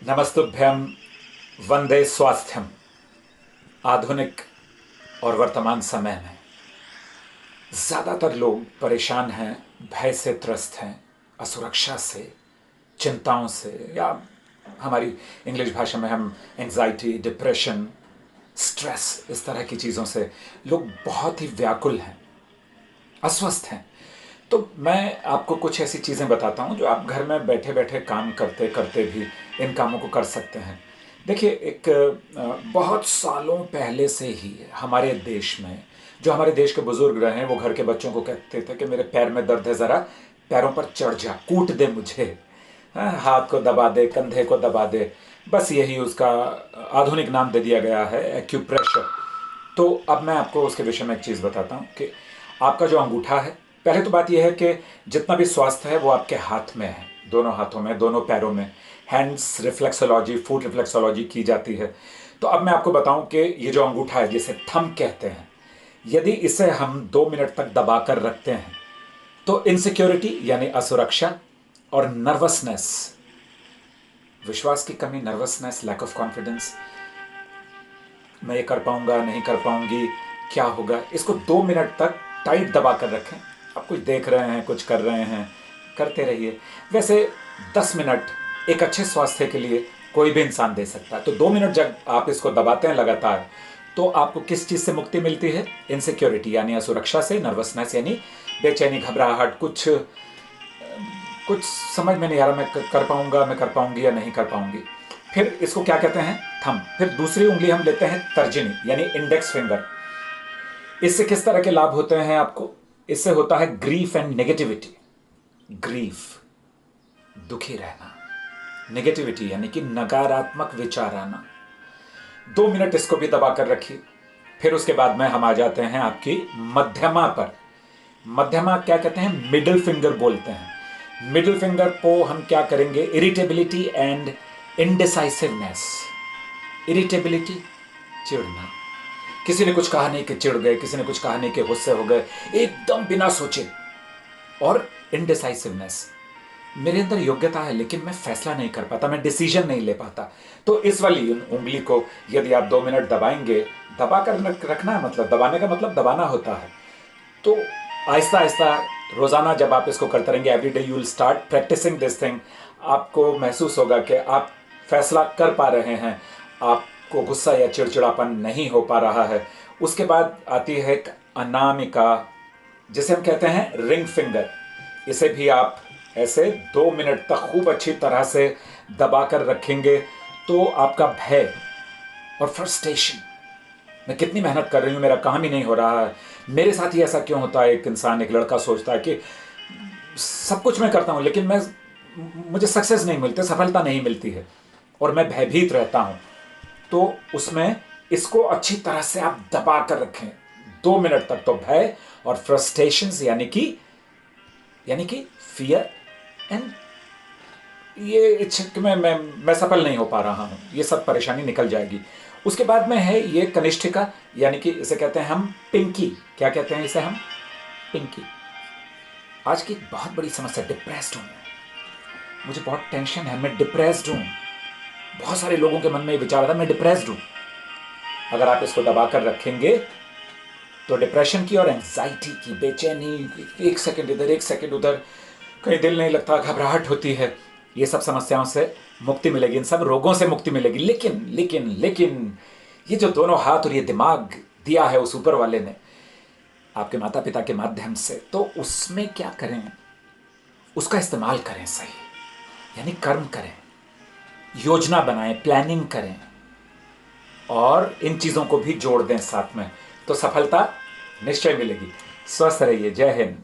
नमस्तुभ्यं वंदे स्वास्थ्यम। आधुनिक और वर्तमान समय में ज़्यादातर लोग परेशान हैं, भय से त्रस्त हैं, असुरक्षा से, चिंताओं से, या हमारी इंग्लिश भाषा में हम एंजाइटी, डिप्रेशन, स्ट्रेस, इस तरह की चीज़ों से लोग बहुत ही व्याकुल हैं, अस्वस्थ हैं। तो मैं आपको कुछ ऐसी चीज़ें बताता हूँ जो आप घर में बैठे बैठे काम करते करते भी इन कामों को कर सकते हैं। देखिए, एक बहुत सालों पहले से ही हमारे देश में, जो हमारे देश के बुजुर्ग रहे हैं, वो घर के बच्चों को कहते थे कि मेरे पैर में दर्द है, ज़रा पैरों पर चढ़ जा, कूट दे मुझे, हाँ, हाथ को दबा दे, कंधे को दबा दे। बस यही उसका आधुनिक नाम दे दिया गया है, एक्यूप्रेशर। तो अब मैं आपको उसके विषय में एक चीज़ बताता हूँ कि आपका जो अंगूठा है, पहले तो बात यह है कि जितना भी स्वास्थ्य है वो आपके हाथ में है, दोनों हाथों में, दोनों पैरों में। हैंड्स रिफ्लेक्सोलॉजी, फुट रिफ्लेक्सोलॉजी की जाती है। तो अब मैं आपको बताऊं कि ये जो अंगूठा है, जिसे थंब कहते हैं, यदि इसे हम 2 मिनट तक दबाकर रखते हैं तो इनसिक्योरिटी यानी असुरक्षा और नर्वसनेस, विश्वास की कमी, नर्वसनेस, लैक ऑफ कॉन्फिडेंस, मैं ये कर पाऊंगा, नहीं कर पाऊंगी, क्या होगा, इसको 2 मिनट तक टाइट दबा कर रखें। आप कुछ देख रहे हैं, कुछ कर रहे हैं, करते रहिए। वैसे 10 मिनट एक अच्छे स्वास्थ्य के लिए कोई भी इंसान दे सकता है। तो 2 मिनट जब आप इसको दबाते हैं लगातार, तो आपको किस चीज़ से मुक्ति मिलती है? इनसिक्योरिटी यानी असुरक्षा से, नर्वसनेस यानी बेचैनी, घबराहट, कुछ कुछ समझ में नहीं आ रहा, मैं कर पाऊंगा, मैं कर पाऊंगी या नहीं कर पाऊंगी। फिर इसको क्या कहते हैं? थंब। फिर दूसरी उंगली हम लेते हैं तर्जनी यानी इंडेक्स फिंगर। इससे किस तरह के लाभ होते हैं आपको? इससे होता है ग्रीफ एंड नेगेटिविटी। ग्रीफ, दुखी रहना, नेगेटिविटी यानी कि नकारात्मक विचार आना। 2 मिनट इसको भी दबाकर रखिए। फिर उसके बाद में हम आ जाते हैं आपकी मध्यमा पर। मध्यमा क्या कहते हैं? मिडिल फिंगर बोलते हैं। मिडिल फिंगर को हम क्या करेंगे? Irritability and indecisiveness. इरिटेबिलिटी, चिढ़ना, किसी ने कुछ कहा नहीं कि चिढ़ गए, किसी ने कुछ कहा नहीं कि गुस्से हो गए, एकदम बिना सोचे। और इनडिसाइसिवनेस, मेरे अंदर योग्यता है लेकिन मैं फैसला नहीं कर पाता, मैं डिसीजन नहीं ले पाता। तो इस वाली उंगली को यदि आप 2 मिनट दबाएंगे, दबा कर रखना है, मतलब दबाने का मतलब दबाना होता है। तो आहिस्ता आहिस्ता रोजाना जब आप इसको करते रहेंगे, every day you will start practicing this thing, आपको महसूस होगा कि आप फैसला कर पा रहे हैं, आपको गुस्सा या चिड़चिड़ापन नहीं हो पा रहा है। उसके बाद आती है एक अनामिका, जिसे हम कहते हैं रिंग फिंगर। इसे भी आप ऐसे 2 मिनट तक खूब अच्छी तरह से दबाकर रखेंगे तो आपका भय और फ्रस्ट्रेशन, मैं कितनी मेहनत कर रही हूँ, मेरा काम ही नहीं हो रहा है, मेरे साथ ही ऐसा क्यों होता है। एक इंसान, एक लड़का सोचता है कि सब कुछ मैं करता हूँ लेकिन मुझे सक्सेस नहीं मिलती, सफलता नहीं मिलती है, और मैं भयभीत रहता हूँ। तो उसमें इसको अच्छी तरह से आप दबा कर रखें 2 मिनट तक। तो भय और फ्रस्ट्रेशन यानी कि फियर एंड ये इच्छा कि मैं सफल नहीं हो पा रहा हूं, ये सब परेशानी निकल जाएगी। उसके बाद में है ये कनिष्ठिका, यानी कि इसे कहते हैं हम पिंकी। क्या कहते हैं इसे हम? पिंकी। आज की एक बहुत बड़ी समस्या, डिप्रेस्ड हूं, मुझे बहुत टेंशन है, मैं डिप्रेस्ड हूं। बहुत सारे लोगों के मन में ये विचार था, मैं डिप्रेस्ड हूं। अगर आप इसको दबाकर रखेंगे तो डिप्रेशन की और एंजाइटी की, बेचैनी, एक सेकंड इधर, एक सेकंड उधर, कहीं दिल नहीं लगता, घबराहट होती है, ये सब समस्याओं से मुक्ति मिलेगी, इन सब रोगों से मुक्ति मिलेगी। लेकिन लेकिन लेकिन ये जो दोनों हाथ और ये दिमाग दिया है उस ऊपर वाले ने आपके माता पिता के माध्यम से, तो उसमें क्या करें? उसका इस्तेमाल करें सही, यानी कर्म करें, योजना बनाएं, प्लानिंग करें, और इन चीज़ों को भी जोड़ दें साथ में, तो सफलता निश्चय मिलेगी। स्वस्थ रहिए। जय हिंद।